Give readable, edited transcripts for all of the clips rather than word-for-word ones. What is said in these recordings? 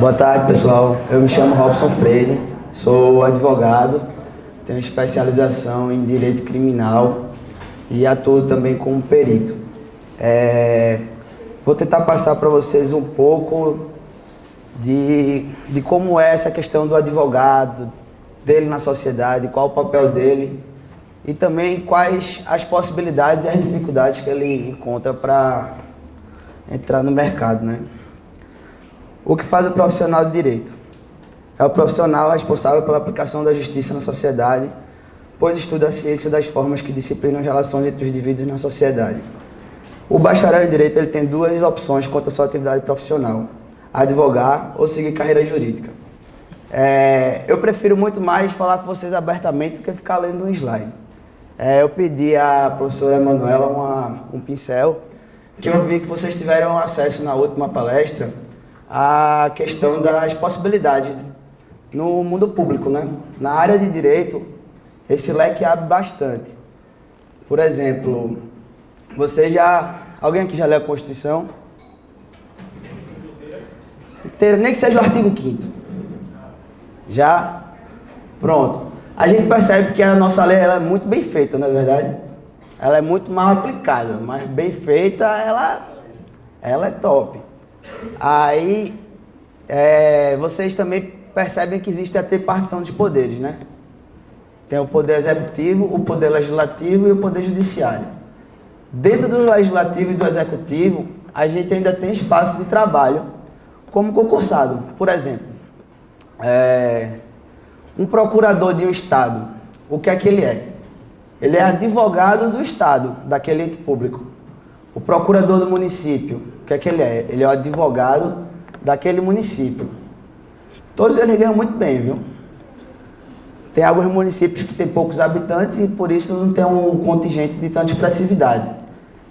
Boa tarde, pessoal. Eu me chamo Robson Freire, sou advogado, tenho especialização em direito criminal e atuo também como perito. Vou tentar passar para vocês um pouco de como é essa questão do advogado, dele na sociedade, qual o papel dele e também quais as possibilidades e as dificuldades que ele encontra para entrar no mercado, né? O que faz o profissional de direito? É o profissional responsável pela aplicação da justiça na sociedade, pois estuda a ciência das formas que disciplinam as relações entre os indivíduos na sociedade. O bacharel em direito ele tem duas opções quanto à sua atividade profissional: advogar ou seguir carreira jurídica. Eu prefiro muito mais falar com vocês abertamente do que ficar lendo um slide. Eu pedi à professora Emanuela um pincel, que eu vi que vocês tiveram acesso na última palestra à questão das possibilidades no mundo público, né? Na área de direito, esse leque abre bastante. Por exemplo, alguém aqui já leu a Constituição? Inteira, nem que seja o artigo 5º. Já? Pronto. A gente percebe que a nossa lei ela é muito bem feita, não é verdade? Ela é muito mal aplicada, mas bem feita, ela é top. Aí, vocês também percebem que existe a tripartição dos poderes, né? Tem o poder executivo, o poder legislativo e o poder judiciário. Dentro do legislativo e do executivo, a gente ainda tem espaço de trabalho como concursado. Por exemplo, um procurador de um estado, o que é que ele é? Ele é advogado do estado, daquele ente público. O procurador do município, o que é que ele é? Ele é o advogado daquele município. Todos eles ganham muito bem, viu? Tem alguns municípios que têm poucos habitantes e por isso não tem um contingente de tanta expressividade.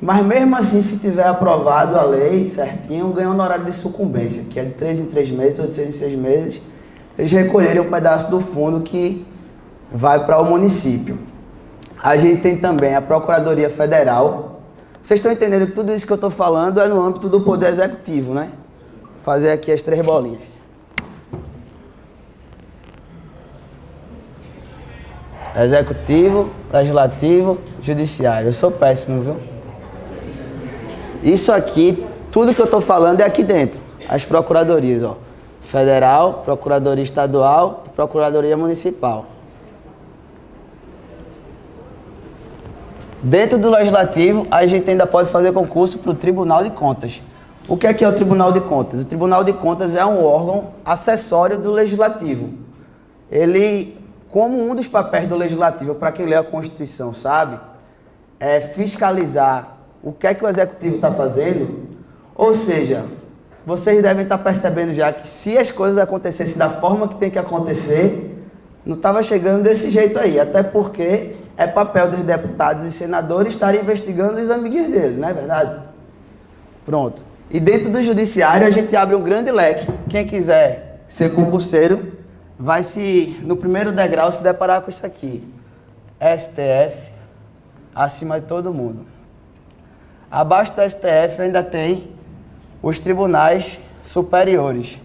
Mas mesmo assim, se tiver aprovado a lei certinho, ganha um honorário de sucumbência, que é de 3 em 3 meses ou de 6 em 6 meses. Eles recolherem um pedaço do fundo que vai para o município. A gente tem também a Procuradoria Federal. Vocês estão entendendo que tudo isso que eu estou falando é no âmbito do Poder Executivo, né? Vou fazer aqui as 3 bolinhas. Executivo, Legislativo, Judiciário. Eu sou péssimo, viu? Isso aqui, tudo que eu estou falando é aqui dentro. As procuradorias, ó. Federal, Procuradoria Estadual e Procuradoria Municipal. Dentro do Legislativo, a gente ainda pode fazer concurso para o Tribunal de Contas. O que é o Tribunal de Contas? O Tribunal de Contas é um órgão acessório do Legislativo. Ele, como um dos papéis do Legislativo, para quem lê a Constituição sabe, é fiscalizar o que é que o Executivo está fazendo. Ou seja, vocês devem estar percebendo já que se as coisas acontecessem da forma que tem que acontecer, não estava chegando desse jeito aí. Até porque é papel dos deputados e senadores estarem investigando os amiguinhos dele, não é verdade? Pronto. E dentro do judiciário a gente abre um grande leque. Quem quiser ser concurseiro vai no primeiro degrau se deparar com isso aqui. STF, acima de todo mundo. Abaixo do STF ainda tem os tribunais superiores,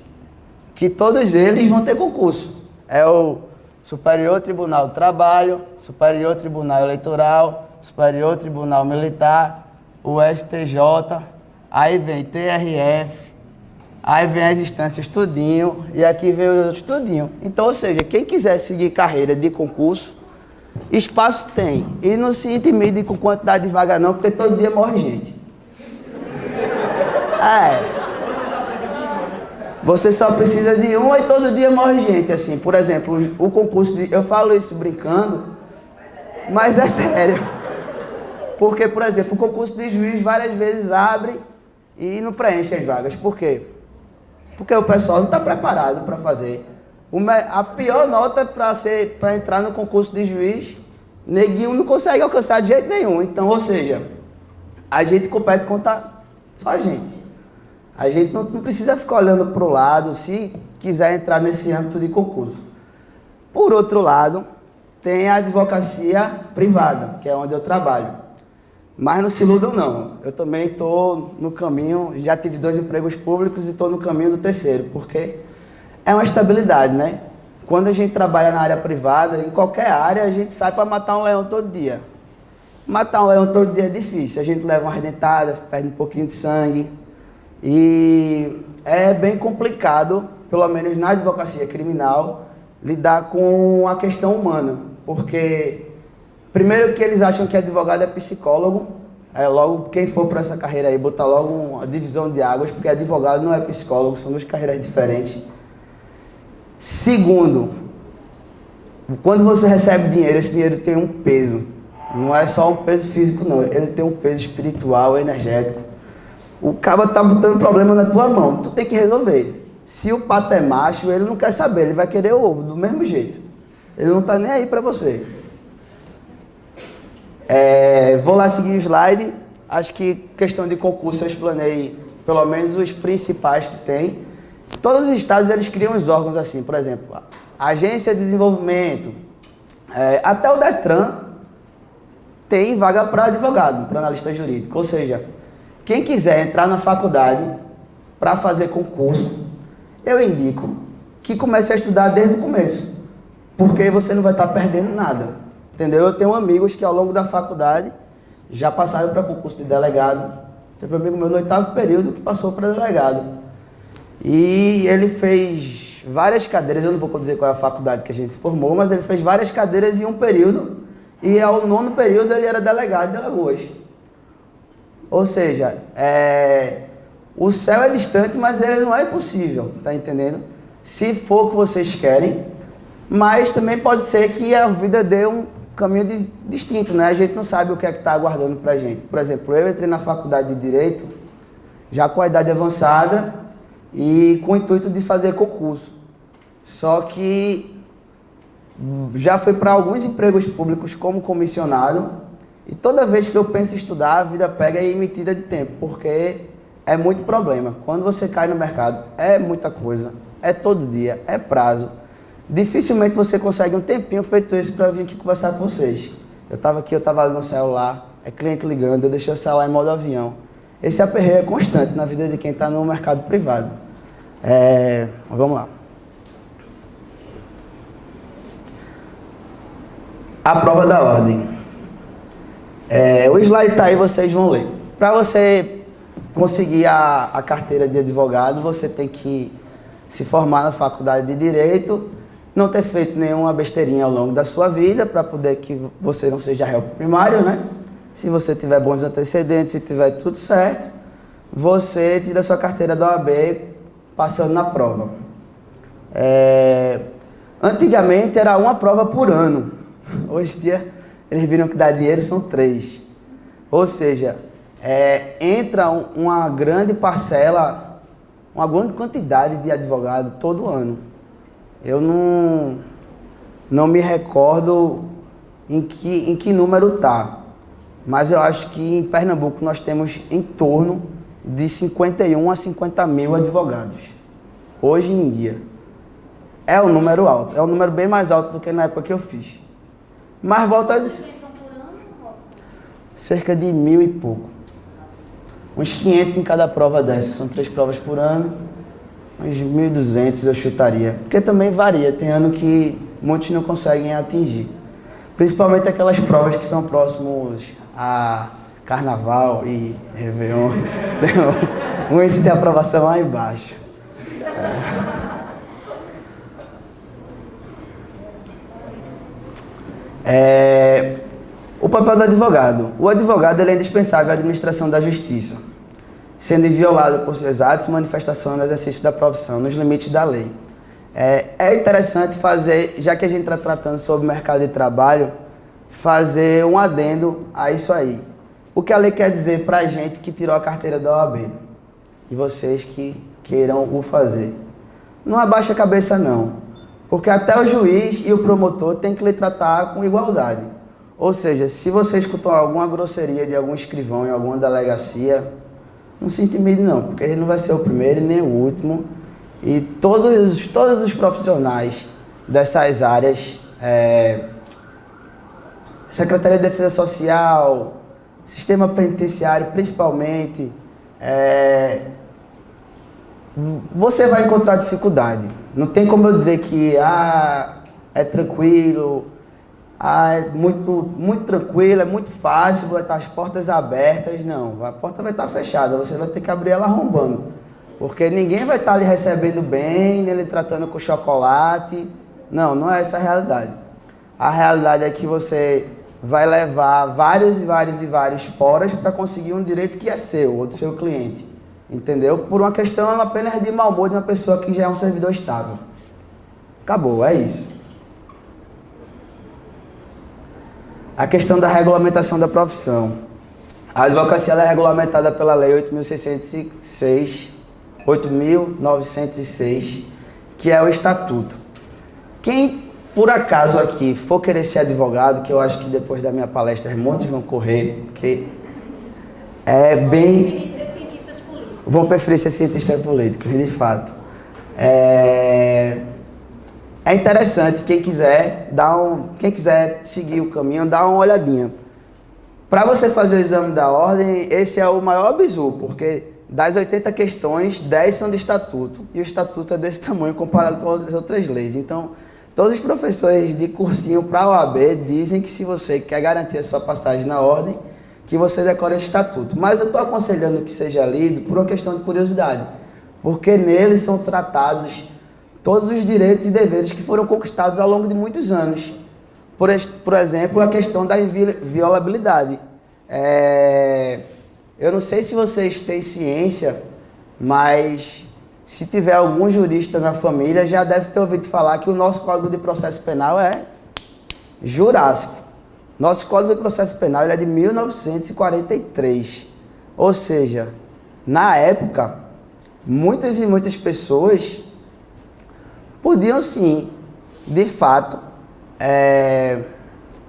que todos eles vão ter concurso. É o Superior Tribunal do Trabalho, Superior Tribunal Eleitoral, Superior Tribunal Militar, o STJ, aí vem TRF, aí vem as instâncias tudinho, e aqui vem os outros tudinho. Então, ou seja, quem quiser seguir carreira de concurso, espaço tem. E não se intimide com quantidade de vaga não, porque todo dia morre gente. Você só precisa de um e todo dia morre gente, assim. Por exemplo, o concurso eu falo isso brincando, mas é sério. Porque, por exemplo, o concurso de juiz várias vezes abre e não preenche as vagas. Por quê? Porque o pessoal não está preparado para fazer. A pior nota para entrar no concurso de juiz, neguinho não consegue alcançar de jeito nenhum. Então, ou seja, a gente compete contra só a gente. A gente não precisa ficar olhando para o lado se quiser entrar nesse âmbito de concurso. Por outro lado, tem a advocacia privada, que é onde eu trabalho. Mas não se iludam não, eu também estou no caminho, já tive 2 empregos públicos e estou no caminho do terceiro, porque É uma estabilidade, né? Quando a gente trabalha na área privada, em qualquer área, a gente sai para matar um leão todo dia. Matar um leão todo dia é difícil, a gente leva uma arredentada, perde um pouquinho de sangue. E é bem complicado, pelo menos na advocacia criminal, lidar com a questão humana. Porque, primeiro que eles acham que advogado é psicólogo, logo quem for para essa carreira aí, botar logo uma divisão de águas, porque advogado não é psicólogo, são duas carreiras diferentes. Segundo, quando você recebe dinheiro, esse dinheiro tem um peso. Não é só um peso físico, não. Ele tem um peso espiritual, energético. O cara tá botando problema na tua mão. Tu tem que resolver. Se o pato é macho, ele não quer saber. Ele vai querer o ovo do mesmo jeito. Ele não tá nem aí pra você. Vou lá seguir o slide. Acho que questão de concurso eu explanei pelo menos os principais que tem. Todos os estados eles criam os órgãos assim, por exemplo, a Agência de Desenvolvimento, até o Detran tem vaga para advogado, para analista jurídico. Ou seja, quem quiser entrar na faculdade para fazer concurso, eu indico que comece a estudar desde o começo, porque você não vai estar perdendo nada, entendeu? Eu tenho amigos que ao longo da faculdade já passaram para concurso de delegado. Teve um amigo meu no 8º período que passou para delegado. E ele fez várias cadeiras, eu não vou dizer qual é a faculdade que a gente se formou, mas ele fez várias cadeiras em um período, e ao 9º período ele era delegado de Alagoas. Ou seja, o céu é distante, mas ele não é impossível, tá entendendo? Se for o que vocês querem, mas também pode ser que a vida dê um caminho distinto, né? A gente não sabe o que é que está aguardando pra gente. Por exemplo, eu entrei na faculdade de Direito, já com a idade avançada, e com o intuito de fazer concurso. Só que já fui para alguns empregos públicos como comissionado, e toda vez que eu penso em estudar, a vida pega e me tira de tempo, porque é muito problema. Quando você cai no mercado, é muita coisa, é todo dia, é prazo. Dificilmente você consegue um tempinho feito isso para vir aqui conversar com vocês. Eu estava ali no celular, cliente ligando, eu deixei o celular em modo avião. Esse aperreio é constante na vida de quem está no mercado privado. Vamos lá. A prova da ordem. O slide está aí, vocês vão ler. Para você conseguir a carteira de advogado, você tem que se formar na faculdade de Direito, não ter feito nenhuma besteirinha ao longo da sua vida, para poder que você não seja réu primário, né? Se você tiver bons antecedentes, se tiver tudo certo, você tira a sua carteira da OAB passando na prova. Antigamente era uma prova por ano. Hoje em dia eles viram que dá dinheiro, são 3. Ou seja, entra uma grande parcela, uma grande quantidade de advogados todo ano. Eu não me recordo em que número está. Mas eu acho que em Pernambuco nós temos em torno de 51 a 50 mil advogados. Hoje em dia. É um número alto. É um número bem mais alto do que na época que eu fiz. Mas volta a dizer. Cerca de 1.000 e pouco. Uns 500 em cada prova dessas. São 3 provas por ano. Uns 1.200 eu chutaria. Porque também varia. Tem ano que muitos não conseguem atingir. Principalmente aquelas provas que são próximos a Carnaval e Réveillon. Tem um índice de aprovação lá embaixo. O papel do advogado. O advogado ele é indispensável à administração da justiça, sendo inviolado por seus atos e manifestações no exercício da profissão, nos limites da lei. É interessante fazer, já que a gente está tratando sobre o mercado de trabalho, fazer um adendo a isso aí. O que a lei quer dizer para a gente que tirou a carteira da OAB e vocês que queiram o fazer. Não abaixa a cabeça não, porque até o juiz e o promotor têm que lhe tratar com igualdade. Ou seja, se você escutou alguma grosseria de algum escrivão em alguma delegacia, não se intimide não, porque ele não vai ser o primeiro e nem o último. E todos os profissionais dessas áreas, Secretaria de Defesa Social, Sistema Penitenciário principalmente, você vai encontrar dificuldade. Não tem como eu dizer que é tranquilo, é muito tranquilo, é muito fácil, vai estar as portas abertas. Não, a porta vai estar fechada, você vai ter que abrir ela arrombando. Porque ninguém vai estar lhe recebendo bem, nem lhe tratando com chocolate. Não, não é essa a realidade. A realidade é que você vai levar vários foras para conseguir um direito que é seu, ou do seu cliente. Entendeu? Por uma questão apenas de mau humor de uma pessoa que já é um servidor estável. Acabou, é isso. A questão da regulamentação da profissão. A advocacia ela é regulamentada pela Lei 8.906, que é o Estatuto. Quem, por acaso, aqui for querer ser advogado, que eu acho que depois da minha palestra muitos vão correr, porque é bem... Vão preferir ser cientistas políticos, de fato. É interessante, quem quiser seguir o caminho, dá uma olhadinha. Para você fazer o exame da ordem, esse é o maior bizu, porque das 80 questões, 10 são de estatuto, e o estatuto é desse tamanho comparado com as outras leis. Então, todos os professores de cursinho para a OAB dizem que se você quer garantir a sua passagem na ordem, que você decore esse estatuto. Mas eu estou aconselhando que seja lido por uma questão de curiosidade, porque neles são tratados todos os direitos e deveres que foram conquistados ao longo de muitos anos. Por exemplo, a questão da inviolabilidade. Eu não sei se vocês têm ciência, mas se tiver algum jurista na família, já deve ter ouvido falar que o nosso Código de Processo Penal é jurássico. Nosso Código de Processo Penal ele é de 1943. Ou seja, na época, muitas e muitas pessoas podiam sim, de fato,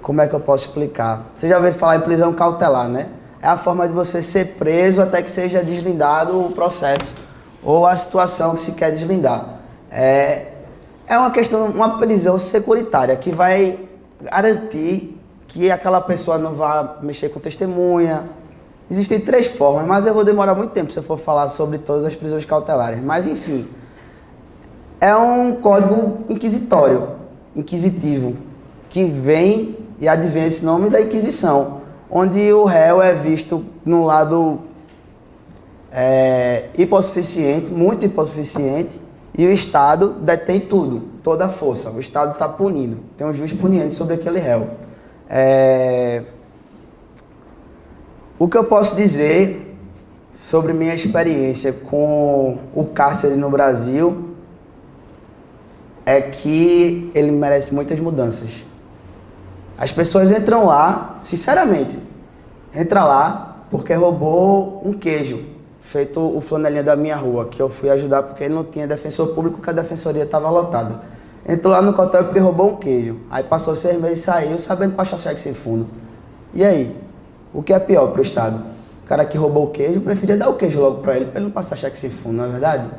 como é que eu posso explicar? Você já ouviu falar em prisão cautelar, né? É a forma de você ser preso até que seja deslindado o processo ou a situação que se quer deslindar. É uma questão, uma prisão securitária que vai garantir que aquela pessoa não vá mexer com testemunha. Existem 3 formas, mas eu vou demorar muito tempo se eu for falar sobre todas as prisões cautelares. Mas, enfim, é um código inquisitivo, que vem e advém esse nome da Inquisição, onde o réu é visto num lado hipossuficiente, muito hipossuficiente, e o Estado detém tudo, toda a força. O Estado está punindo, tem um juiz punindo sobre aquele réu. O que eu posso dizer sobre minha experiência com o cárcere no Brasil é que ele merece muitas mudanças. As pessoas entram lá, sinceramente, entra lá porque roubou um queijo, feito o flanelinha da minha rua, que eu fui ajudar porque não tinha defensor público, que a defensoria estava lotada. Entrou lá no cotel porque roubou um queijo. Aí passou 6 meses e saiu sabendo passar cheque sem fundo. E aí? O que é pior para o Estado? O cara que roubou o queijo preferia dar o queijo logo para ele não passar cheque sem fundo, não é verdade?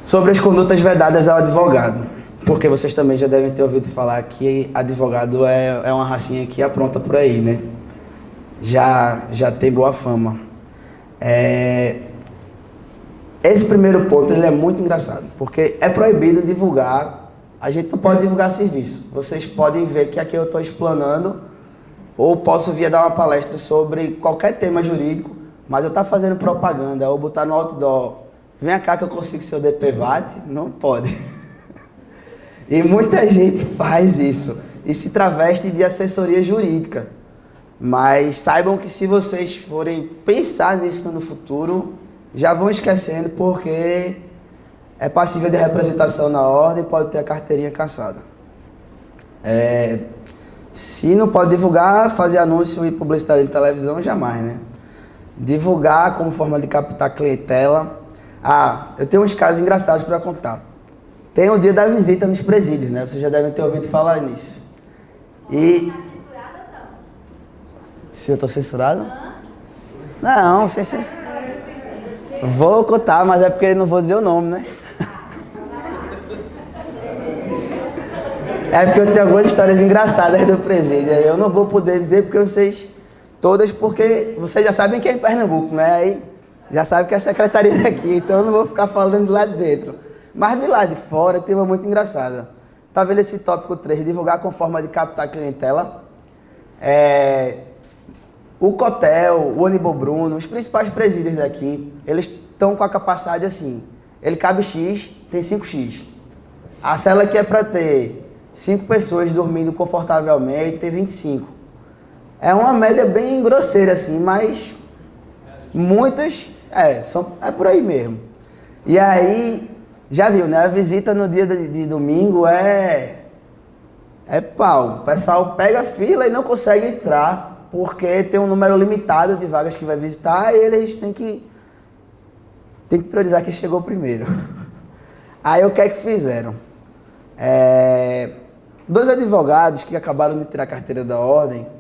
Sobre as condutas vedadas ao advogado. Porque vocês também já devem ter ouvido falar que advogado é uma racinha que apronta por aí, né? Já tem boa fama. Esse primeiro ponto ele é muito engraçado, porque é proibido divulgar, a gente não pode divulgar serviço. Vocês podem ver que aqui eu estou explanando, ou posso vir dar uma palestra sobre qualquer tema jurídico, mas eu estou fazendo propaganda, ou botar no outdoor, vem cá que eu consigo ser o DPVAT, não pode. E muita gente faz isso, e se traveste de assessoria jurídica. Mas saibam que se vocês forem pensar nisso no futuro, já vão esquecendo, porque é passível de representação na ordem, pode ter a carteirinha cassada. Se não pode divulgar, fazer anúncio e publicidade em televisão, jamais, né? Divulgar como forma de captar clientela. Eu tenho uns casos engraçados para contar. Tem o dia da visita nos presídios, né? Vocês já devem ter ouvido falar nisso. E... Se eu tô censurado? Não, sem censura. Vou contar, mas é porque não vou dizer o nome, né? É porque eu tenho algumas histórias engraçadas do presídio. Eu não vou poder dizer porque vocês Todas porque vocês já sabem que é em Pernambuco, né? Aí já sabe que é a secretaria daqui, então eu não vou ficar falando de lá de dentro. Mas de lá de fora teve uma muito engraçada. Tá vendo esse tópico 3, divulgar com forma de captar clientela? O Cotel, o Aníbal Bruno, os principais presídios daqui, eles estão com a capacidade assim, ele cabe X, tem 5X. A cela que é para ter 5 pessoas dormindo confortavelmente, tem 25. É uma média bem grosseira assim, mas muitos, é por aí mesmo. E aí, já viu, né? A visita no dia de domingo é pau. O pessoal pega a fila e não consegue entrar, porque tem um número limitado de vagas que vai visitar e eles têm que priorizar quem chegou primeiro. Aí o que é que fizeram? 2 advogados que acabaram de tirar a carteira da ordem,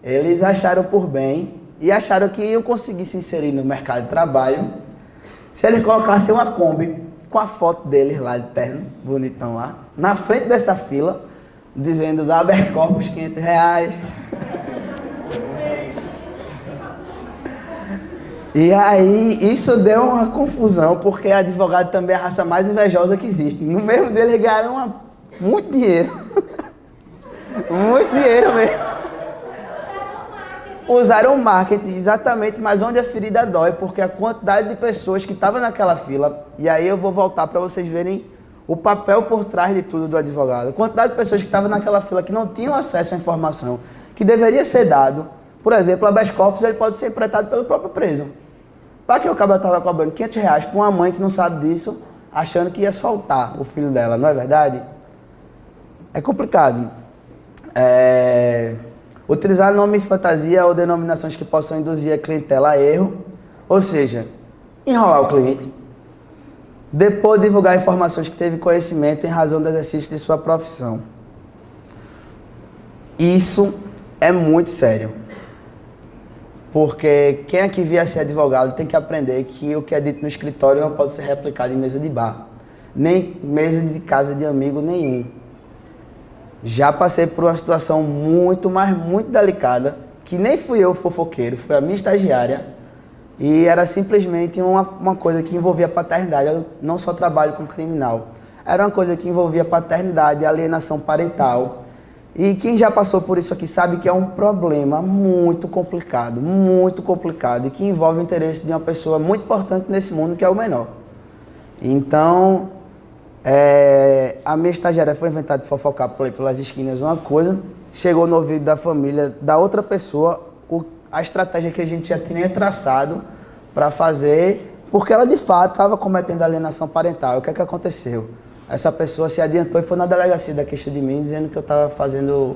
eles acharam por bem e acharam que iam conseguir se inserir no mercado de trabalho se eles colocassem uma Kombi com a foto deles lá de terno, bonitão lá, na frente dessa fila, dizendo os habeas corpus R$500. E aí, isso deu uma confusão, porque advogado também é a raça mais invejosa que existe. No mesmo dele, eles ganharam muito dinheiro. Muito dinheiro mesmo. Usaram o marketing, exatamente, mas onde a ferida dói, porque a quantidade de pessoas que estavam naquela fila, e aí eu vou voltar para vocês verem o papel por trás de tudo do advogado. A quantidade de pessoas que estavam naquela fila que não tinham acesso à informação, que deveria ser dado. Por exemplo, o habeas corpus ele pode ser empretado pelo próprio preso. Para que o cabra estava cobrando R$500 para uma mãe que não sabe disso, achando que ia soltar o filho dela, não é verdade? É complicado. Utilizar nome fantasia ou denominações que possam induzir a clientela a erro, ou seja, enrolar o cliente. Depois divulgar informações que teve conhecimento em razão do exercício de sua profissão. Isso é muito sério. Porque quem aqui vier ser advogado tem que aprender que o que é dito no escritório não pode ser replicado em mesa de bar. Nem mesa de casa de amigo nenhum. Já passei por uma situação muito, mas muito delicada, que nem fui eu fofoqueiro, foi a minha estagiária. E era simplesmente uma coisa que envolvia paternidade. Eu não só trabalho com criminal. Era uma coisa que envolvia paternidade, alienação parental. E quem já passou por isso aqui sabe que é um problema muito complicado, e que envolve o interesse de uma pessoa muito importante nesse mundo, que é o menor. Então, a minha estagiária foi inventada de fofocar pelas esquinas uma coisa, chegou no ouvido da família da outra pessoa, a estratégia que a gente já tinha traçado para fazer, porque ela de fato estava cometendo alienação parental. O que é que aconteceu? Essa pessoa se adiantou e foi na delegacia da queixa de mim, dizendo que eu estava fazendo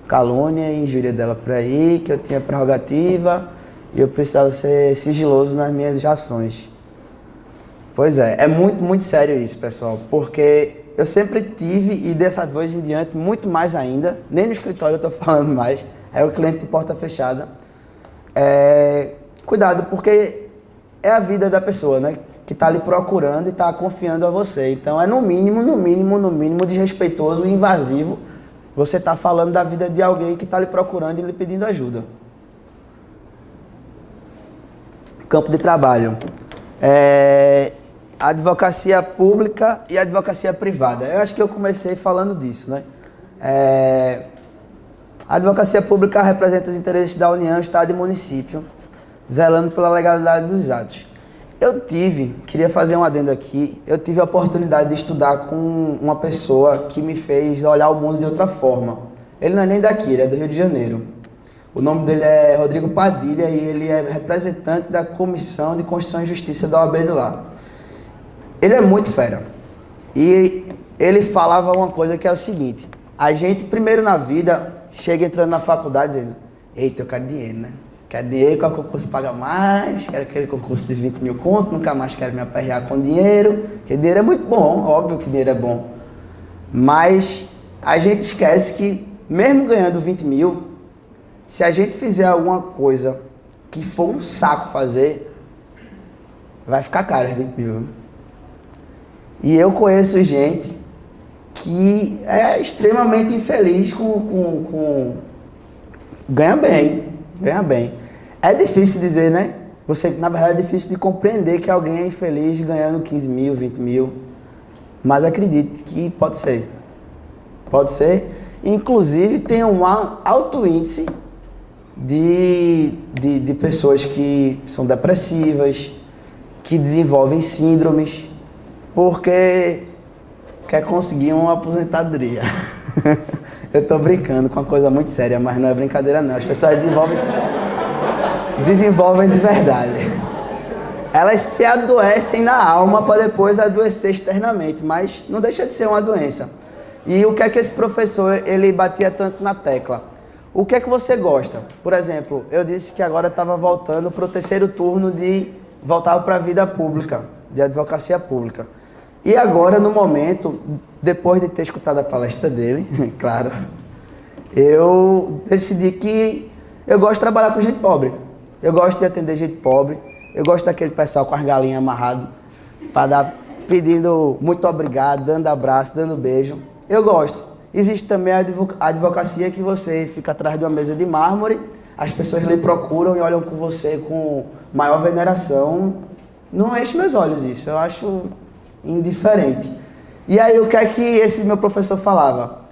calúnia e injúria dela por aí, que eu tinha prerrogativa e eu precisava ser sigiloso nas minhas ações. Pois é muito, muito sério isso, pessoal, porque eu sempre tive, e dessa vez em diante, muito mais ainda, nem no escritório eu estou falando mais, é o cliente de porta fechada. Cuidado, porque é a vida da pessoa, né? Que está ali procurando e está confiando a você. Então é no mínimo desrespeitoso e invasivo você está falando da vida de alguém que está lhe procurando e lhe pedindo ajuda. Campo de trabalho. Advocacia pública e advocacia privada. Eu acho que eu comecei falando disso, né? A advocacia pública representa os interesses da União, Estado e município, zelando pela legalidade dos atos. Queria fazer um adendo aqui, eu tive a oportunidade de estudar com uma pessoa que me fez olhar o mundo de outra forma. Ele não é nem daqui, ele é do Rio de Janeiro. O nome dele é Rodrigo Padilha e ele é representante da Comissão de Constituição e Justiça da OAB de lá. Ele é muito fera. E ele falava uma coisa que é o seguinte: a gente, primeiro na vida, chega entrando na faculdade dizendo: eita, eu quero dinheiro, né? Quero dinheiro, qual concurso paga mais, quero aquele concurso de 20 mil conto, nunca mais quero me aperrear com dinheiro, porque dinheiro é muito bom, óbvio que dinheiro é bom. Mas a gente esquece que, mesmo ganhando 20 mil, se a gente fizer alguma coisa que for um saco fazer, vai ficar caro os 20 mil. E eu conheço gente que é extremamente infeliz ganha bem, ganha bem. É difícil dizer, né? Na verdade, é difícil de compreender que alguém é infeliz ganhando 15 mil, 20 mil. Mas acredite que pode ser. Pode ser. Inclusive, tem um alto índice de pessoas que são depressivas, que desenvolvem síndromes, porque quer conseguir uma aposentadoria. Eu tô brincando com uma coisa muito séria, mas não é brincadeira não. As pessoas desenvolvem de verdade. Elas se adoecem na alma para depois adoecer externamente, mas não deixa de ser uma doença. E o que é que esse professor, ele batia tanto na tecla? O que é que você gosta? Por exemplo, eu disse que agora estava voltando para o terceiro turno voltava para a vida pública, de advocacia pública. E agora, no momento, depois de ter escutado a palestra dele, claro, eu decidi que eu gosto de trabalhar com gente pobre. Eu gosto de atender gente pobre. Eu gosto daquele pessoal com as galinhas amarradas, pedindo muito obrigado, dando abraço, dando beijo. Eu gosto. Existe também a advocacia que você fica atrás de uma mesa de mármore, as pessoas lhe procuram e olham com você com maior veneração. Não enche meus olhos isso, eu acho indiferente. E aí o que é que esse meu professor falava?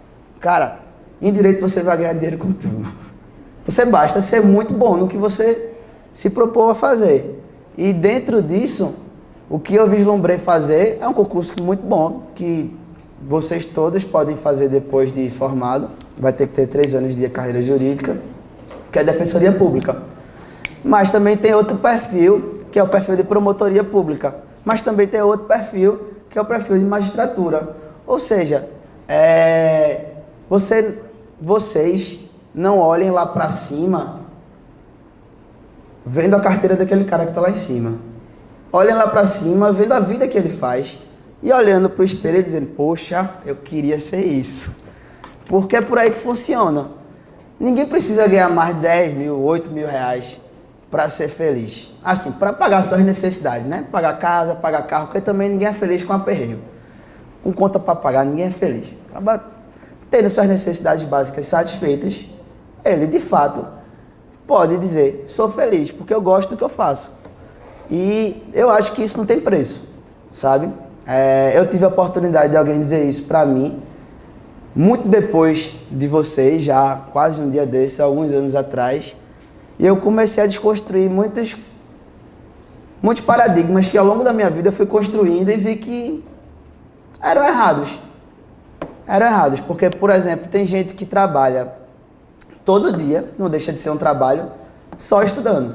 Cara, em direito você vai ganhar dinheiro com tudo. Você basta ser muito bom no que você se propôs a fazer. E dentro disso, o que eu vislumbrei fazer é um concurso muito bom, que vocês todos podem fazer depois de formado. Vai ter que ter 3 anos de carreira jurídica, que é Defensoria Pública. Mas também tem outro perfil, que é o perfil de Promotoria Pública. Mas também tem outro perfil, que é o perfil de Magistratura. Ou seja, vocês não olhem lá para cima vendo a carteira daquele cara que está lá em cima. Olhem lá para cima, vendo a vida que ele faz e olhando para o espelho e dizendo, poxa, eu queria ser isso. Porque é por aí que funciona. Ninguém precisa ganhar mais de 10 mil, 8 mil reais para ser feliz. Assim, para pagar suas necessidades, né? Pagar casa, pagar carro, porque também ninguém é feliz com aperreio. Com conta para pagar, ninguém é feliz. Tendo suas necessidades básicas satisfeitas, ele, de fato, pode dizer, sou feliz, porque eu gosto do que eu faço. E eu acho que isso não tem preço, sabe? Eu tive a oportunidade de alguém dizer isso pra mim, muito depois de vocês, já quase um dia desse, alguns anos atrás, e eu comecei a desconstruir muitos paradigmas que ao longo da minha vida eu fui construindo e vi que eram errados. Eram errados, porque, por exemplo, tem gente que trabalha todo dia, não deixa de ser um trabalho, só estudando.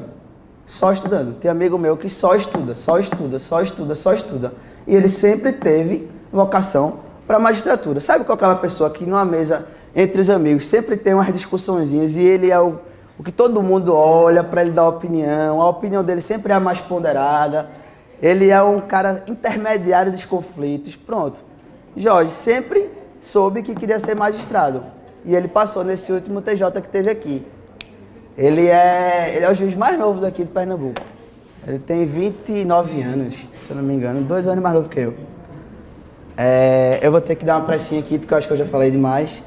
Só estudando. Tem amigo meu que só estuda, só estuda, só estuda, só estuda. E ele sempre teve vocação para magistratura. Sabe qual é aquela pessoa que numa mesa entre os amigos sempre tem umas discussõezinhas e ele é o que todo mundo olha para ele dar opinião, a opinião dele sempre é a mais ponderada, ele é um cara intermediário dos conflitos. Pronto. Jorge sempre soube que queria ser magistrado. E ele passou nesse último TJ que teve aqui. Ele é o juiz mais novo daqui de Pernambuco. Ele tem 29 anos, se eu não me engano, 2 anos mais novo que eu. Eu vou ter que dar uma pressinha aqui, porque eu acho que eu já falei demais.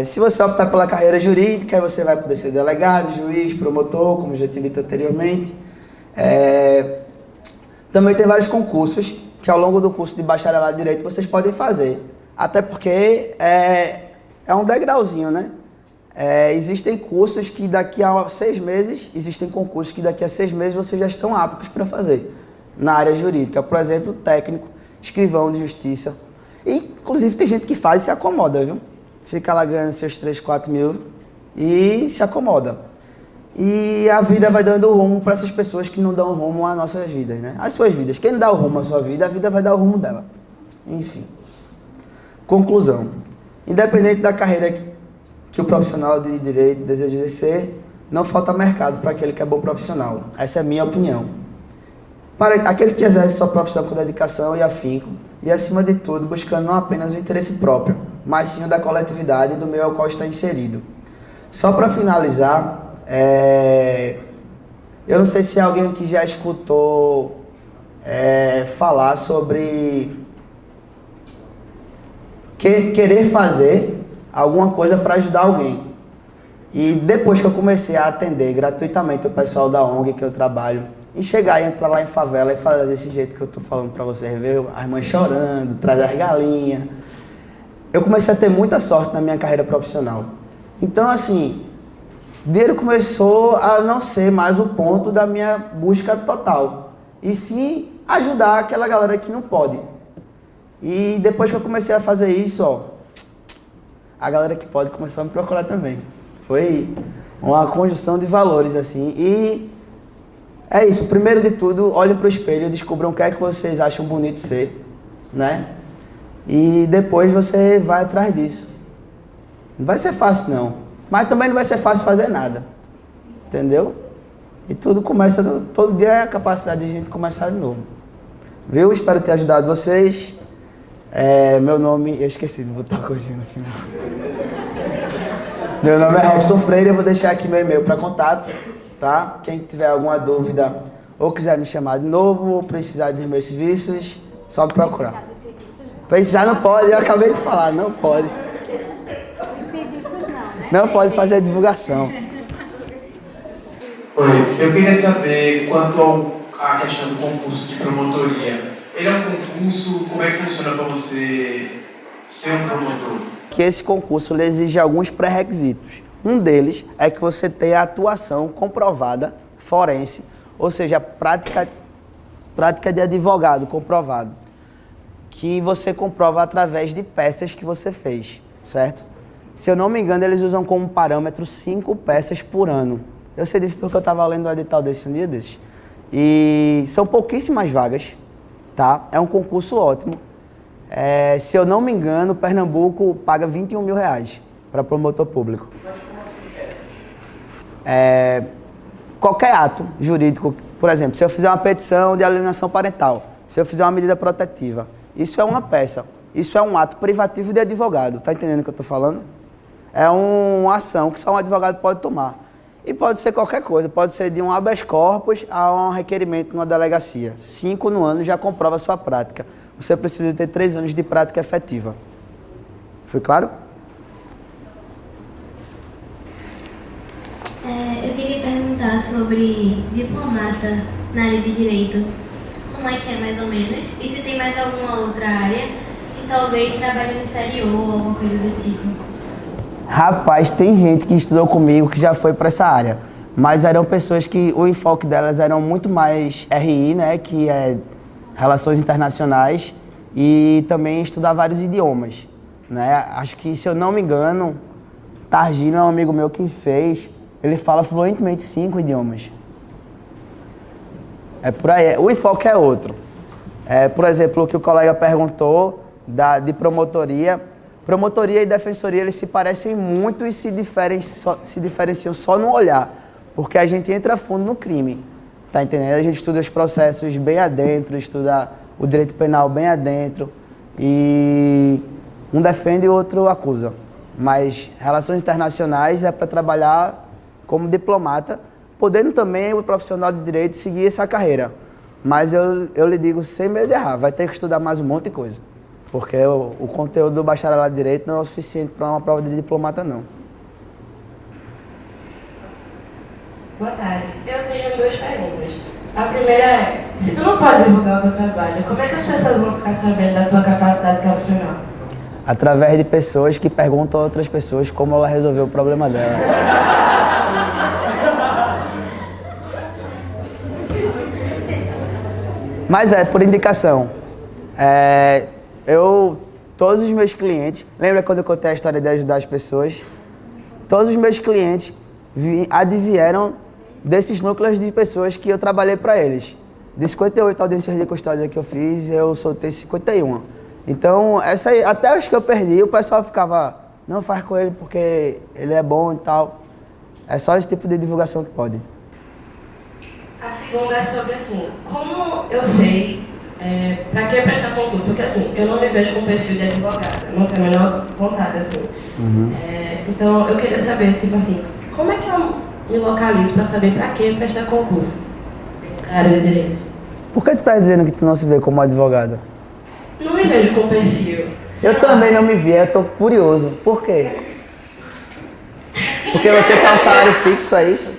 Se você optar pela carreira jurídica, você vai poder ser delegado, juiz, promotor, como já tinha dito anteriormente. Também tem vários concursos que ao longo do curso de bacharelado de Direito vocês podem fazer. Até porque é um degrauzinho, né? Existem cursos que daqui a 6 meses, existem concursos que daqui a 6 meses vocês já estão aptos para fazer na área jurídica. Por exemplo, técnico, escrivão de justiça. E, inclusive, tem gente que faz e se acomoda, viu? Fica lá ganhando seus 3, 4 mil e se acomoda. E a vida vai dando rumo para essas pessoas que não dão rumo às nossas vidas, né? Às suas vidas. Quem não dá o rumo à sua vida, a vida vai dar o rumo dela. Enfim. Conclusão. Independente da carreira que o profissional de direito deseja exercer, não falta mercado para aquele que é bom profissional. Essa é a minha opinião. Para aquele que exerce sua profissão com dedicação e afinco, e acima de tudo, buscando não apenas o interesse próprio, mas sim o da coletividade e do meio ao qual está inserido. Só para finalizar, eu não sei se alguém aqui já escutou falar sobre querer fazer alguma coisa para ajudar alguém. E depois que eu comecei a atender gratuitamente o pessoal da ONG que eu trabalho, e chegar e entrar lá em favela e falar desse jeito que eu tô falando pra vocês, ver as mães chorando, trazer as galinhas, eu comecei a ter muita sorte na minha carreira profissional. Então, assim, dinheiro começou a não ser mais o ponto da minha busca total, e sim ajudar aquela galera que não pode. E depois que eu comecei a fazer isso, ó, a galera que pode começou a me procurar também. Foi uma conjunção de valores, assim, e é isso. Primeiro de tudo, olhem para o espelho, descubram o que é que vocês acham bonito ser, né? E depois você vai atrás disso. Não vai ser fácil, não. Mas também não vai ser fácil fazer nada. Entendeu? E tudo começa, todo dia é a capacidade de a gente começar de novo. Viu? Espero ter ajudado vocês. Meu nome, eu esqueci de botar a coisinha no final. Meu nome é Robson Freire, eu vou deixar aqui meu e-mail para contato, tá? Quem tiver alguma dúvida ou quiser me chamar de novo ou precisar dos meus serviços, só me procurar. Precisar não pode, eu acabei de falar, não pode. Os serviços não, né? Não pode fazer divulgação. Oi, eu queria saber quanto à questão do concurso de promotoria. Ele é um concurso, como é que funciona para você ser um promotor? Que esse concurso ele exige alguns pré-requisitos. Um deles é que você tenha atuação comprovada, forense, ou seja, prática de advogado comprovado, que você comprova através de peças que você fez, certo? Se eu não me engano, eles usam como parâmetro 5 peças por ano. Eu sei disso porque eu estava lendo o edital desse Unidas e são pouquíssimas vagas, tá? É um concurso ótimo. Se eu não me engano, Pernambuco paga R$21 mil para promotor público. Qualquer ato jurídico, por exemplo, se eu fizer uma petição de alienação parental, se eu fizer uma medida protetiva, isso é uma peça, isso é um ato privativo de advogado, tá entendendo o que eu estou falando? É uma ação que só um advogado pode tomar. E pode ser qualquer coisa, pode ser de um habeas corpus a um requerimento numa delegacia. 5 no ano já comprova a sua prática. Você precisa ter 3 anos de prática efetiva. Foi claro? Eu queria perguntar sobre diplomata na área de direito. Como é que é mais ou menos? E se tem mais alguma outra área que talvez trabalhe no exterior ou alguma coisa do tipo? Rapaz, tem gente que estudou comigo que já foi para essa área. Mas eram pessoas que o enfoque delas eram muito mais RI, né? Que é Relações Internacionais. E também estudar vários idiomas, né? Acho que, se eu não me engano, Targino é um amigo meu que fez. Ele fala fluentemente 5 idiomas. É por aí. O enfoque é outro. Por exemplo, o que o colega perguntou de promotoria. Promotoria e defensoria, eles se parecem muito e se diferenciam só no olhar. Porque a gente entra a fundo no crime. Tá entendendo? A gente estuda os processos bem adentro, estuda o direito penal bem adentro. E um defende e o outro acusa. Mas relações internacionais é para trabalhar como diplomata, podendo também o profissional de direito seguir essa carreira. Mas eu lhe digo sem medo de errar, vai ter que estudar mais um monte de coisa. Porque o conteúdo do bacharelado de direito não é o suficiente para uma prova de diplomata, não. Boa tarde. Eu tenho 2 perguntas. A primeira é, se tu não pode divulgar o teu trabalho, como é que as pessoas vão ficar sabendo da tua capacidade profissional? Através de pessoas que perguntam a outras pessoas como ela resolveu o problema dela. Mas por indicação. Todos os meus clientes, lembra quando eu contei a história de ajudar as pessoas? Todos os meus clientes advieram desses núcleos de pessoas que eu trabalhei para eles. De 58 audiências de custódia que eu fiz, eu soltei 51. Então, essa aí, até as que eu perdi, o pessoal ficava, não, faz com ele porque ele é bom e tal. É só esse tipo de divulgação que pode. A segunda é sobre, assim, como eu sei para que prestar concurso? Porque, assim, eu não me vejo com perfil de advogado, eu não tenho a menor vontade, assim. Então, eu queria saber, tipo assim, como é que eu me localizo para saber para que prestar concurso na área de direito? Por que tu tá dizendo que tu não se vê como advogada? Não me vejo com perfil. Eu também não me vi, eu tô curioso. Por quê? Porque você quer um salário fixo, é isso?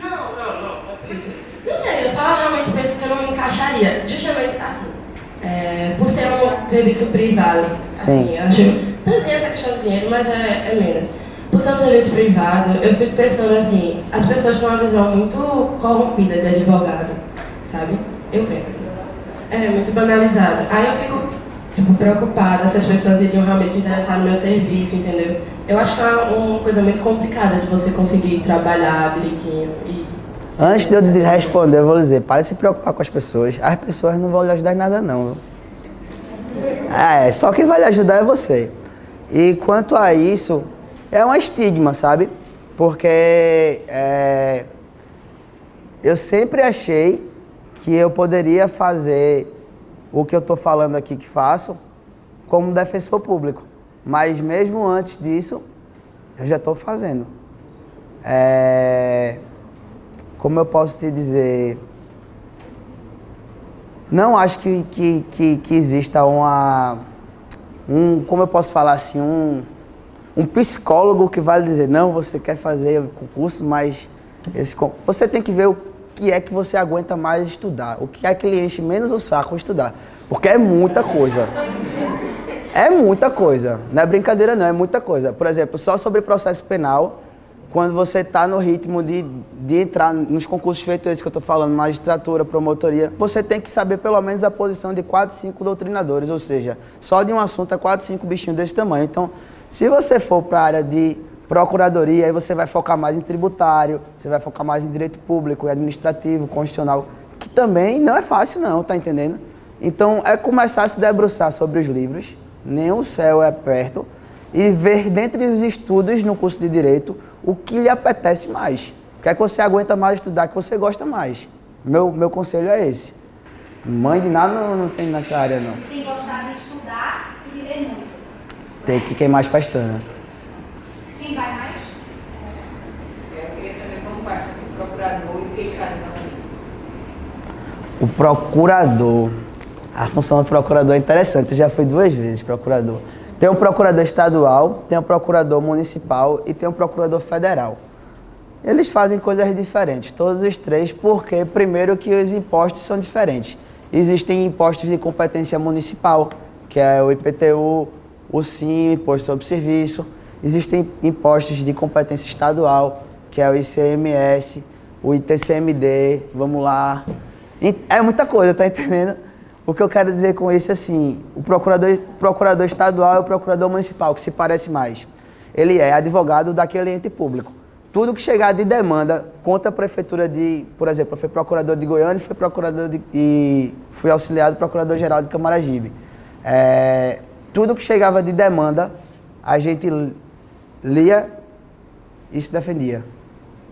Não, é por isso. Não sei, eu só realmente penso que eu não me encaixaria. Justamente assim, por ser um serviço privado, assim, eu acho. Tanto tem essa questão do dinheiro, mas é menos. Por ser um serviço privado, eu fico pensando assim, as pessoas têm uma visão muito corrompida de advogado, sabe? Eu penso assim. É muito banalizada. Aí eu fico preocupada se as pessoas iriam realmente se interessar no meu serviço, entendeu? Eu acho que é uma coisa muito complicada de você conseguir trabalhar direitinho e... Antes de eu responder, eu vou dizer, pare de se preocupar com as pessoas não vão lhe ajudar em nada não. Só quem vai lhe ajudar é você. E quanto a isso, é um estigma, sabe? Porque eu sempre achei que eu poderia fazer o que eu estou falando aqui que faço como defensor público. Mas mesmo antes disso, eu já estou fazendo. Como eu posso te dizer? Não acho que exista como eu posso falar assim, um psicólogo que vai lhe dizer, não, você quer fazer o concurso, mas você tem que ver o que é que você aguenta mais estudar, o que é que lhe enche menos o saco estudar, porque é muita coisa. É muita coisa, não é brincadeira não, é muita coisa. Por exemplo, só sobre processo penal, quando você está no ritmo de entrar nos concursos feitos esses que eu estou falando, magistratura, promotoria, você tem que saber pelo menos a posição de 4, 5 doutrinadores, ou seja, só de um assunto é 4, 5 bichinhos desse tamanho. Então, se você for para a área de procuradoria, aí você vai focar mais em tributário, você vai focar mais em direito público, administrativo, constitucional, que também não é fácil não, tá entendendo? Então, é começar a se debruçar sobre os livros, nem o céu é perto, e ver dentre os estudos no curso de Direito o que lhe apetece mais. O que é que você aguenta mais estudar, que você gosta mais. Meu conselho é esse. Mãe de nada não tem nessa área, não. Tem que gostar de estudar e ler muito. Tem que queimar as pestanas. Quem vai mais? Eu queria saber como faz esse procurador e o que ele faz exatamente. O procurador. A função do procurador é interessante. Eu já fui 2 vezes procurador. Tem um procurador estadual, tem um procurador municipal e tem um procurador federal. Eles fazem coisas diferentes, todos os 3, porque primeiro que os impostos são diferentes. Existem impostos de competência municipal, que é o IPTU, o SIM, o Imposto sobre Serviço. Existem impostos de competência estadual, que é o ICMS, o ITCMD, vamos lá. É muita coisa, tá entendendo? O que eu quero dizer com isso é assim, o procurador estadual e o procurador municipal, que se parece mais. Ele é advogado daquele ente público. Tudo que chegar de demanda contra a prefeitura de, por exemplo, eu fui procurador de Goiânia e fui auxiliado procurador-geral de Camaragibe. Tudo que chegava de demanda, a gente lia e se defendia.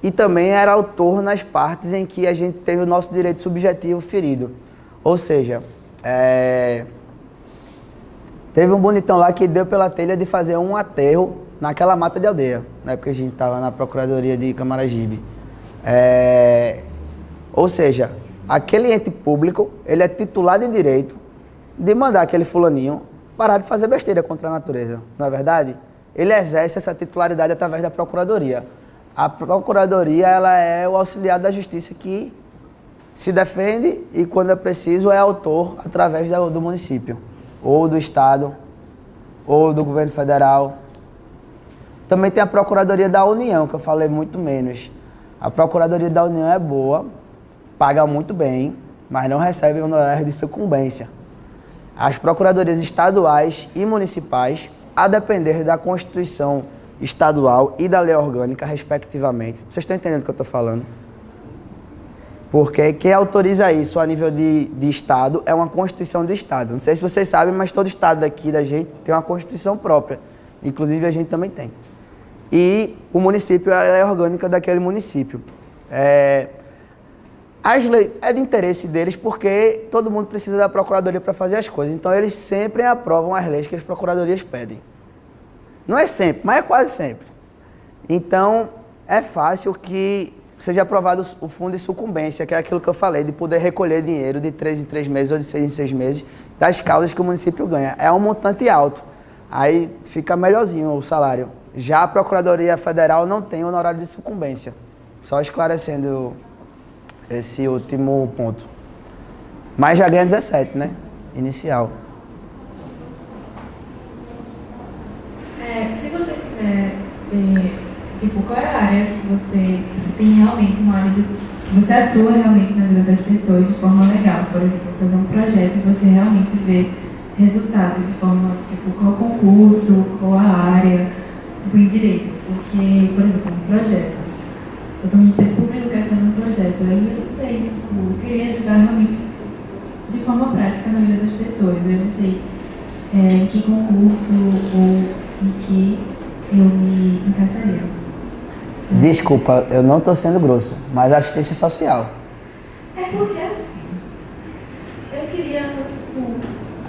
E também era autor nas partes em que a gente teve o nosso direito subjetivo ferido. Ou seja, teve um bonitão lá que deu pela telha de fazer um aterro naquela mata de aldeia, na época que a gente estava na Procuradoria de Camaragibe. Ou seja, aquele ente público, ele é titular de direito de mandar aquele fulaninho parar de fazer besteira contra a natureza, não é verdade? Ele exerce essa titularidade através da Procuradoria. A Procuradoria, ela é o auxiliar da Justiça que se defende e, quando é preciso, é autor através do município, ou do Estado, ou do governo federal. Também tem a Procuradoria da União, que eu falei muito menos. A Procuradoria da União é boa, paga muito bem, mas não recebe honorário de sucumbência. As Procuradorias estaduais e municipais, a depender da Constituição estadual e da lei orgânica, respectivamente. Vocês estão entendendo o que eu estou falando? Porque quem autoriza isso a nível de Estado é uma Constituição de Estado. Não sei se vocês sabem, mas todo Estado daqui da gente tem uma Constituição própria. Inclusive a gente também tem. E o município é a lei orgânica daquele município. As leis é de interesse deles porque todo mundo precisa da Procuradoria para fazer as coisas. Então eles sempre aprovam as leis que as Procuradorias pedem. Não é sempre, mas é quase sempre. Então é fácil que seja aprovado o fundo de sucumbência, que é aquilo que eu falei, de poder recolher dinheiro de 3 em 3 meses ou de 6 em 6 meses das causas que o município ganha. É um montante alto, aí fica melhorzinho o salário. Já a Procuradoria Federal não tem honorário de sucumbência. Só esclarecendo esse último ponto. Mas já ganha 17, né? Inicial. Se você quiser ver, tipo, qual é a área que você tem realmente uma área de... Você atua realmente na vida das pessoas de forma legal. Por exemplo, fazer um projeto e você realmente vê resultado de forma, tipo, qual concurso, qual a área, tipo, em direito. Porque, por exemplo, um projeto. Eu tô me dizendo público, quero fazer um projeto. Aí eu não sei, tipo, eu queria ajudar realmente de forma prática na vida das pessoas. Eu não sei em que concurso ou em que eu me encaixaria. Desculpa, eu não estou sendo grosso, mas assistência social. É porque assim, eu queria, tipo,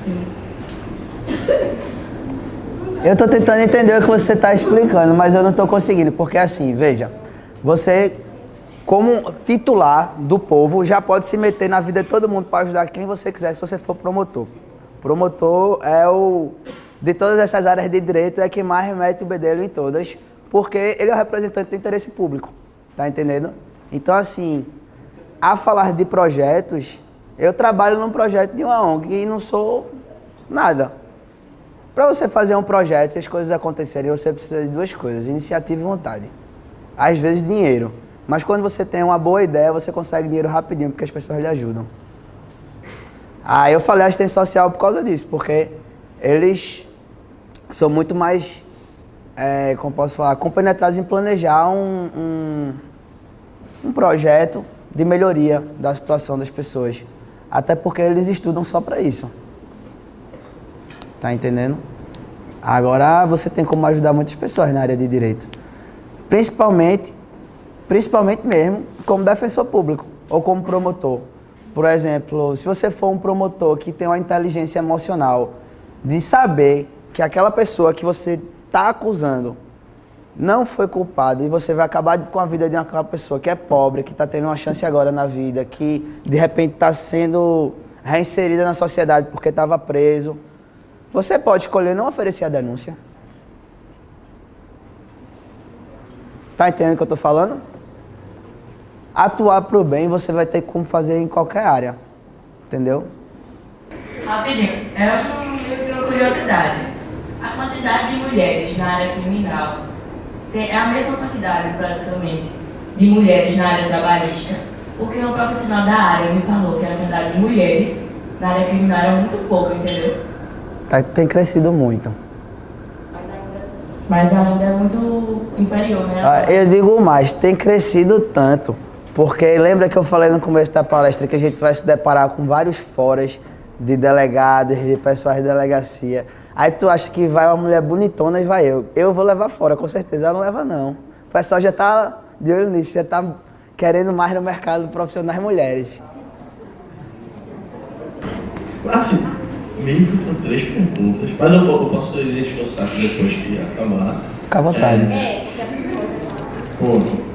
sim. Eu estou tentando entender o que você está explicando, mas eu não estou conseguindo, porque assim, veja, você, como titular do povo, já pode se meter na vida de todo mundo para ajudar quem você quiser, se você for promotor. Promotor é de todas essas áreas de direito, é quem mais mete o bedelho em todas, porque ele é o representante do interesse público, tá entendendo? Então, assim, a falar de projetos, eu trabalho num projeto de uma ONG e não sou nada. Para você fazer um projeto e as coisas acontecerem, você precisa de duas coisas, iniciativa e vontade. Às vezes, dinheiro. Mas quando você tem uma boa ideia, você consegue dinheiro rapidinho, porque as pessoas lhe ajudam. Eu falei assistência social por causa disso, porque eles são muito mais, como posso falar, compenetrados em planejar um projeto de melhoria da situação das pessoas. Até porque eles estudam só para isso. Tá entendendo? Agora você tem como ajudar muitas pessoas na área de direito. Principalmente mesmo como defensor público ou como promotor. Por exemplo, se você for um promotor que tem uma inteligência emocional de saber que aquela pessoa que você está acusando não foi culpada e você vai acabar com a vida de aquela pessoa que é pobre, que está tendo uma chance agora na vida, que de repente está sendo reinserida na sociedade porque estava preso, você pode escolher não oferecer a denúncia. Tá entendendo o que eu estou falando? Atuar para o bem você vai ter como fazer em qualquer área. Entendeu? Rapidinho, uma curiosidade. A quantidade de mulheres na área criminal é a mesma quantidade, basicamente, de mulheres na área trabalhista, porque um profissional da área me falou que a quantidade de mulheres na área criminal é muito pouco, entendeu? Tem crescido muito. Mas ainda é muito inferior, né? Eu digo mais, tem crescido tanto, porque lembra que eu falei no começo da palestra que a gente vai se deparar com vários fóruns de delegados, de pessoas de delegacia. Aí tu acha que vai uma mulher bonitona e vai eu. Eu vou levar fora, com certeza. Ela não leva, não. O pessoal já tá de olho nisso, já tá querendo mais no mercado profissionais mulheres. Assim, meio que com 3 perguntas, mas eu posso encher o saco depois que acabar. Fica à vontade. Pronto.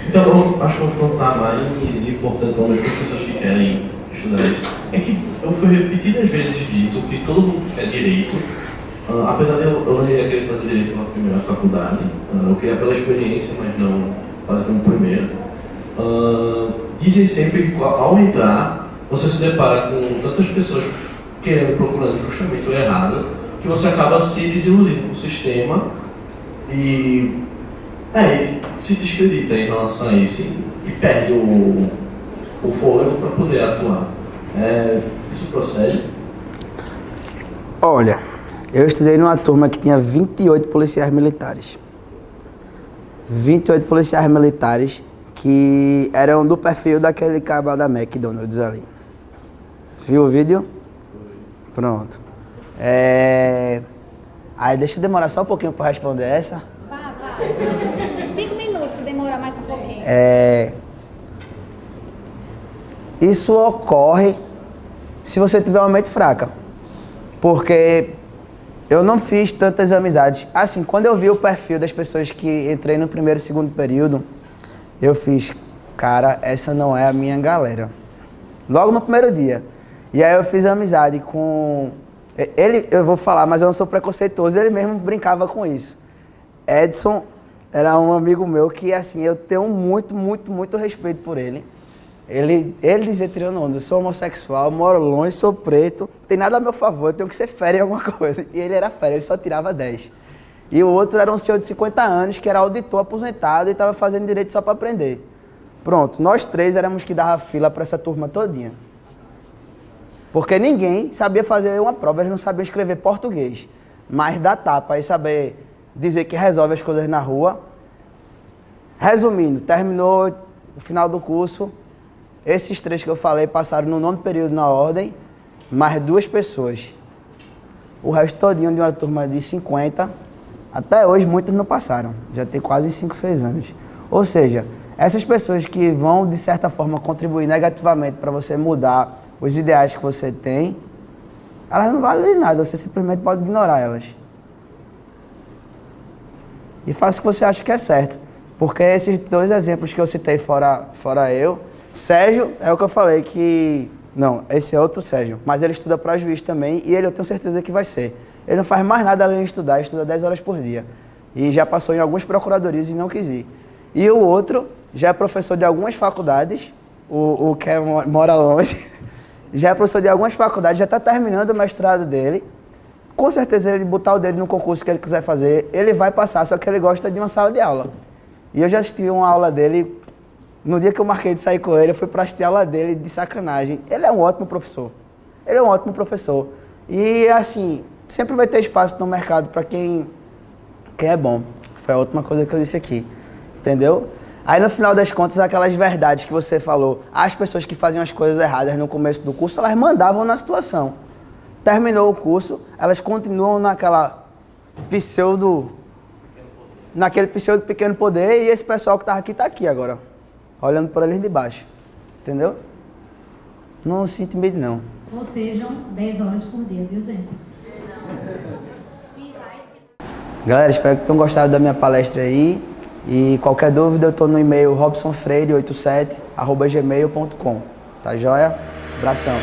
Então, eu acho que eu vou contar mais importante para as pessoas que querem estudar isso. É que eu fui repetidas vezes dito que todo mundo que quer direito, apesar de eu não ia querer fazer direito na primeira faculdade, eu queria pela experiência, mas não fazer como primeira, dizem sempre que ao entrar, você se depara com tantas pessoas procurando justamente o errado, que você acaba se desiludindo com o sistema e se descredita em relação a isso e perde o fôlego para poder atuar. Isso procede? Olha, eu estudei numa turma que tinha 28 policiais militares. 28 policiais militares que eram do perfil daquele cabo da McDonald's ali. Viu o vídeo? Pronto. Aí deixa eu demorar só um pouquinho para responder essa. Vá. 5 minutos, se demorar mais um pouquinho. Isso ocorre se você tiver uma mente fraca. Porque eu não fiz tantas amizades. Assim, quando eu vi o perfil das pessoas que entrei no primeiro e segundo período, eu fiz, cara, essa não é a minha galera. Logo no primeiro dia. E aí eu fiz amizade com... Ele, eu vou falar, mas eu não sou preconceituoso, ele mesmo brincava com isso. Edson era um amigo meu que, assim, eu tenho muito respeito por ele. Ele dizia, tirando onda, eu sou homossexual, moro longe, sou preto, não tem nada a meu favor, eu tenho que ser fera em alguma coisa. E ele era fera, ele só tirava 10. E o outro era um senhor de 50 anos, que era auditor aposentado e estava fazendo direito só para aprender. Pronto, nós três éramos que dava fila para essa turma todinha. Porque ninguém sabia fazer uma prova, eles não sabiam escrever português. Mas dá tapa e saber dizer que resolve as coisas na rua. Resumindo, terminou o final do curso, esses 3 que eu falei passaram no 9º período na ordem, mais 2 pessoas. O resto todinho de uma turma de 50, até hoje muitos não passaram, já tem quase 5, 6 anos. Ou seja, essas pessoas que vão de certa forma contribuir negativamente para você mudar os ideais que você tem, elas não valem nada, você simplesmente pode ignorar elas. E faça o que você acha que é certo. Porque esses 2 exemplos que eu citei fora eu, Sérgio é o que eu falei que... Não, esse é outro Sérgio, mas ele estuda para juiz também e ele eu tenho certeza que vai ser. Ele não faz mais nada além de estudar, estuda 10 horas por dia. E já passou em algumas procuradorias e não quis ir. E o outro já é professor de algumas faculdades, o que mora longe, já é professor de algumas faculdades, já está terminando o mestrado dele. Com certeza ele botar o dele no concurso que ele quiser fazer, ele vai passar, só que ele gosta de uma sala de aula. E eu já assisti uma aula dele, no dia que eu marquei de sair com ele, eu fui para assistir a aula dele de sacanagem. Ele é um ótimo professor. Ele é um ótimo professor. E assim, sempre vai ter espaço no mercado para quem é bom. Foi a última coisa que eu disse aqui. Entendeu? Aí no final das contas, aquelas verdades que você falou, as pessoas que faziam as coisas erradas no começo do curso, elas mandavam na situação. Terminou o curso, elas continuam naquele pseudo pequeno poder, e esse pessoal que estava aqui está aqui agora, olhando por eles de baixo. Entendeu? Não se intimide, não. Ou sejam 10 horas por dia, viu, gente? Galera, espero que tenham gostado da minha palestra aí. E qualquer dúvida, eu estou no e-mail robsonfreire87@gmail.com. Tá joia? Abração.